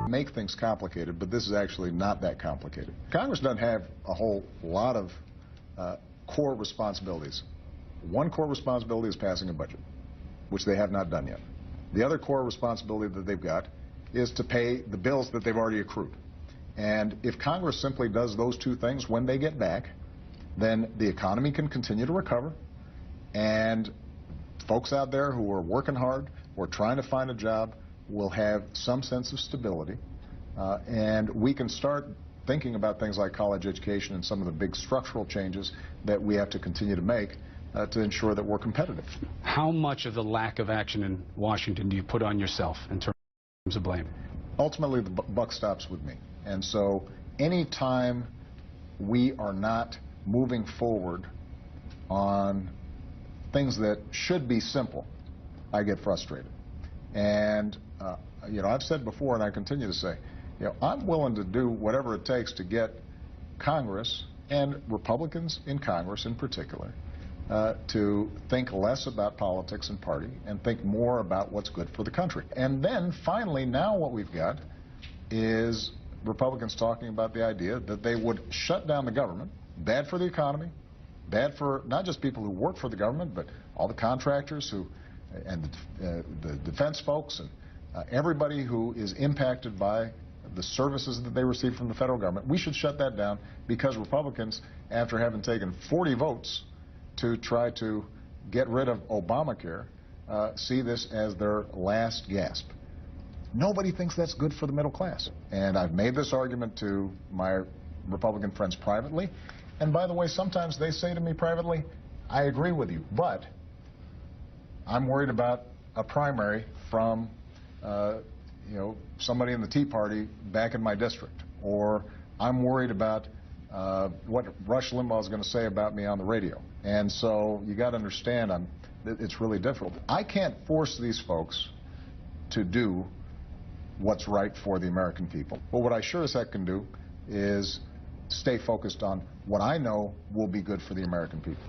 Make things complicated, but this is actually not that complicated. Congress doesn't have a whole lot of core responsibilities. One core responsibility is passing a budget, which they have not done yet. The other core responsibility that they've got is to pay the bills that they've already accrued. And if Congress simply does those two things when they get back, then the economy can continue to recover, and folks out there who are working hard or trying to find a job will have some sense of stability, and we can start thinking about things like college education and some of the big structural changes that we have to continue to make to ensure that we're competitive. How much of the lack of action in Washington do you put on yourself in terms of blame? Ultimately, the buck stops with me. And so any time we are not moving forward on things that should be simple, I get frustrated. And, you know, I've said before, and I continue to say, you know, I'm willing to do whatever it takes to get Congress, and Republicans in Congress in particular, to think less about politics and party and think more about what's good for the country. And then, finally, now what we've got is Republicans talking about the idea that they would shut down the government. Bad for the economy, bad for not just people who work for the government, but all the contractors who, and the defense folks, and everybody who is impacted by the services that they receive from the federal government. We should shut that down because Republicans, after having taken 40 votes to try to get rid of Obamacare, see this as their last gasp. Nobody thinks that's good for the middle class. And I've made this argument to my Republican friends privately. And by the way, sometimes they say to me privately, I agree with you, but I'm worried about a primary from you know, somebody in the Tea Party back in my district, or I'm worried about what Rush Limbaugh is going to say about me on the radio. And so you got to understand, it's really difficult. I can't force these folks to do what's right for the American people. But what I sure as heck can do is stay focused on what I know will be good for the American people.